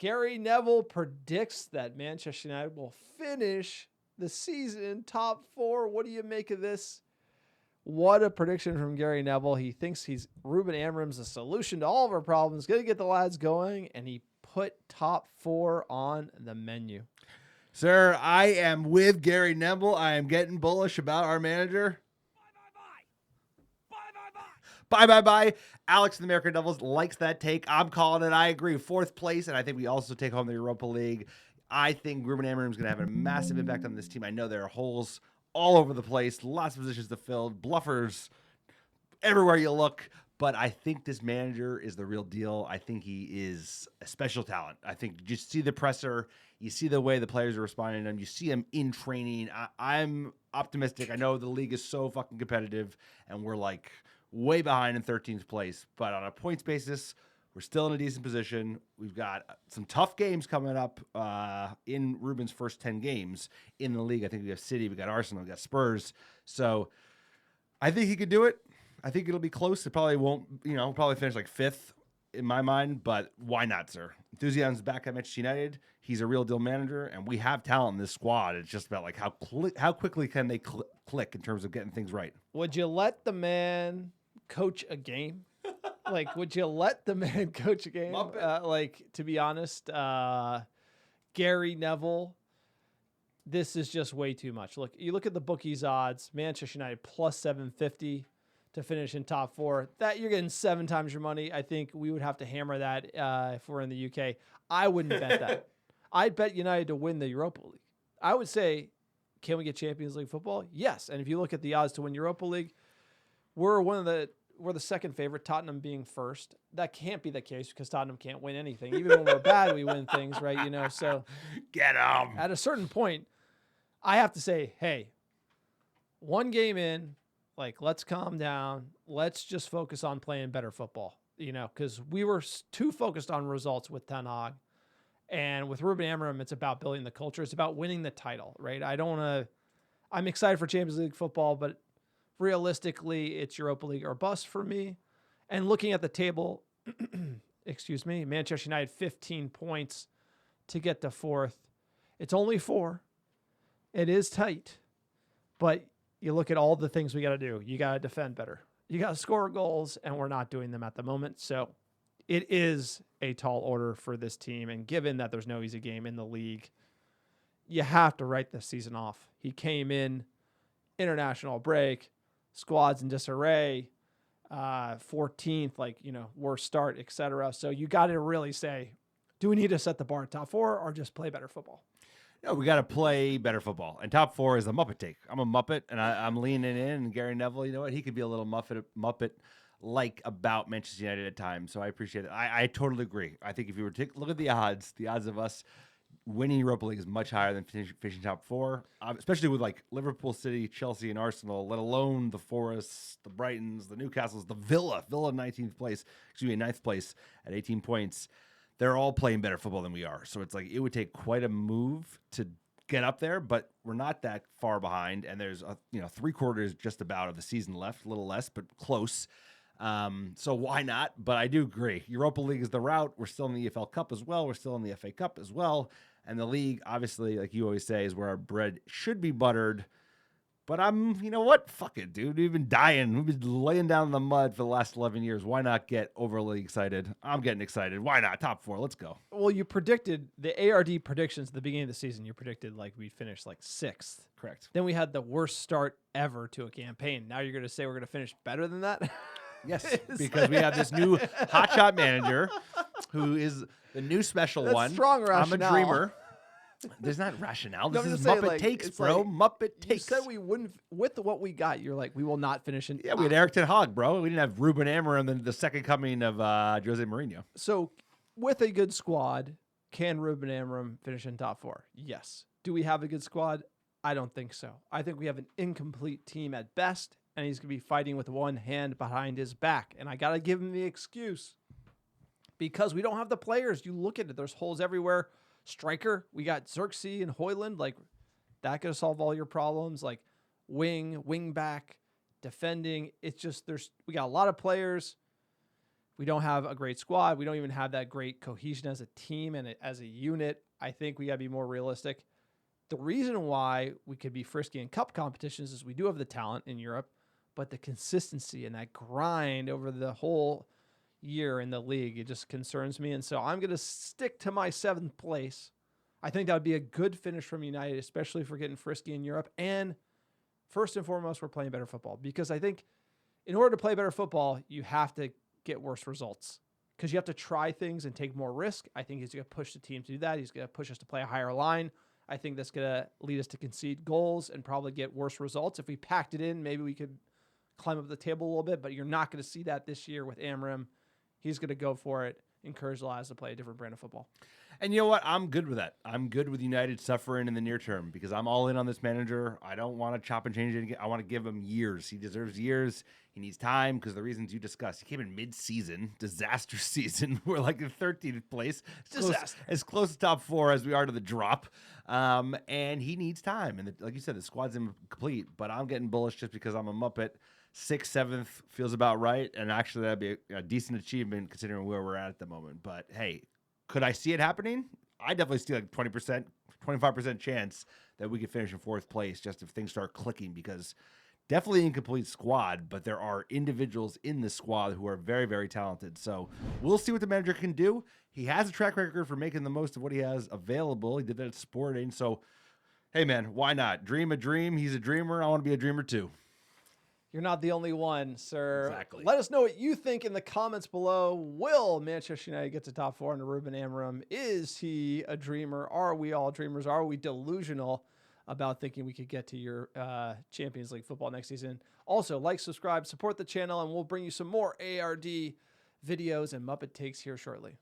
Gary Neville predicts that Manchester United will finish the season top 4. What do you make of this? What a prediction from Gary Neville. He thinks Ruben Amorim's the solution to all of our problems. Going to get the lads going, and he put top 4 on the menu. Sir, I am with Gary Neville. I am getting bullish about our manager. Bye. Alex and the American Devils likes that take. I'm calling it. I agree. 4th place, and I think we also take home the Europa League. I think Ruben Amorim is going to have a massive impact on this team. I know there are holes all over the place, lots of positions to fill, bluffers everywhere you look. But I think this manager is the real deal. I think he is a special talent. I think you just see the presser. You see the way the players are responding to him. You see him in training. I'm optimistic. I know the league is so fucking competitive, and we're like way behind in 13th place. But on a points basis, we're still in a decent position. We've got some tough games coming up in Ruben's first 10 games in the league. I think we have City, we got Arsenal, we got Spurs. So I think he could do it. I think it'll be close. It probably won't, probably finish like 5th in my mind, but why not, sir? Enthusiasm's back at Manchester United. He's a real deal manager, and we have talent in this squad. It's just about like how quickly can they click in terms of getting things right. Would you let the man coach a game? Would you let the man coach a game? To be honest, Gary Neville, this is just way too much. Look, you look at the bookies odds, Manchester United plus 750 to finish in top 4. That you're getting 7 times your money. I think we would have to hammer that if we're in the UK. I wouldn't bet that. I'd bet United to win the Europa League. I would say, can we get Champions League football? Yes. And if you look at the odds to win Europa League, we're the second favorite, Tottenham being first. That can't be the case because Tottenham can't win anything. Even when we're bad, we win things, right? So get them. At a certain point, I have to say, hey, one game in, let's calm down. Let's just focus on playing better football, because we were too focused on results with Ten Hag. And with Ruben Amorim, it's about building the culture. It's about winning the title, right? I'm excited for Champions League football, but realistically, it's Europa League or bust for me. And looking at the table, Manchester United 15 points to get to 4th. It's only 4. It is tight, but you look at all the things we got to do. You got to defend better. You got to score goals, and we're not doing them at the moment. So it is a tall order for this team. And given that there's no easy game in the league, you have to write this season off. He came in, international break, squad's in disarray, 14th, worst start, etc. So you got to really say, do we need to set the bar at top 4 or just play better football? No, we got to play better football. And top 4 is a Muppet take. I'm a Muppet, and I'm leaning in. And Gary Neville, you know what? He could be a little Muppet-like about Manchester United at times. So I appreciate it. I totally agree. I think if you were to look at the odds of us winning Europa League is much higher than finishing top 4, especially with Liverpool, City, Chelsea, and Arsenal, let alone the Forests, the Brightons, the Newcastles, the Villa 19th place, 9th place at 18 points. They're all playing better football than we are. So it's it would take quite a move to get up there, but we're not that far behind. And there's 3/4 just about of the season left, a little less, but close. So why not? But I do agree. Europa League is the route. We're still in the EFL Cup as well. We're still in the FA Cup as well. And the league, obviously, like you always say, is where our bread should be buttered. But you know what? Fuck it, dude. We've been dying. We've been laying down in the mud for the last 11 years. Why not get overly excited? I'm getting excited. Why not? Top 4. Let's go. Well, you predicted the ARD predictions at the beginning of the season. You predicted we'd finish 6th. Correct. Then we had the worst start ever to a campaign. Now you're going to say we're going to finish better than that? Yes, because we have this new hotshot manager who is the new special one. Strong rationale. I'm a dreamer. There's not rationale. This is Muppet takes, bro. Muppet takes. You said we wouldn't, with what we got, you're we will not finish in. Yeah, we had Eric Ten Hag, bro. We didn't have Ruben Amorim and the second coming of Jose Mourinho. So with a good squad, can Ruben Amorim finish in top 4? Yes. Do we have a good squad? I don't think so. I think we have an incomplete team at best, and he's going to be fighting with one hand behind his back. And I got to give him the excuse because we don't have the players. You look at it, there's holes everywhere. Striker, we got Xerxes and Højlund. That could solve all your problems. Wing back, defending. It's just we got a lot of players. We don't have a great squad. We don't even have that great cohesion as a team and as a unit. I think we got to be more realistic. The reason why we could be frisky in cup competitions is we do have the talent in Europe, but the consistency and that grind over the whole year in the league, it just concerns me. And so I'm going to stick to my 7th place. I think that would be a good finish from United, especially if we're getting frisky in Europe. And first and foremost, we're playing better football, because I think in order to play better football, you have to get worse results, because you have to try things and take more risk. I think he's going to push the team to do that. He's going to push us to play a higher line. I think that's going to lead us to concede goals and probably get worse results. If we packed it in, maybe we could climb up the table a little bit, but you're not going to see that this year with Amorim. He's going to go for it, encourage the lads to play a different brand of football. And you know what? I'm good with that. I'm good with United suffering in the near term, because I'm all in on this manager. I don't want to chop and change it. I want to give him years. He deserves years. He needs time, because the reasons you discussed. He came in mid-season, disaster season. We're like in 13th place. As close to top 4 as we are to the drop. And he needs time. And like you said, the squad's incomplete, but I'm getting bullish just because I'm a Muppet. 6th, 7th feels about right. And actually, that'd be a decent achievement considering where we're at the moment. But hey, could I see it happening? I definitely see like 20%, 25% chance that we could finish in 4th place just if things start clicking, because definitely incomplete squad, but there are individuals in the squad who are very, very talented. So we'll see what the manager can do. He has a track record for making the most of what he has available. He did that at Sporting. So, hey, man, why not? Dream a dream. He's a dreamer. I want to be a dreamer too. You're not the only one, sir. Exactly. Let us know what you think in the comments below. Will Manchester United get to top 4 under Ruben Amorim? Is he a dreamer? Are we all dreamers? Are we delusional about thinking we could get to your Champions League football next season? Also, like, subscribe, support the channel, and we'll bring you some more ARD videos and Muppet takes here shortly.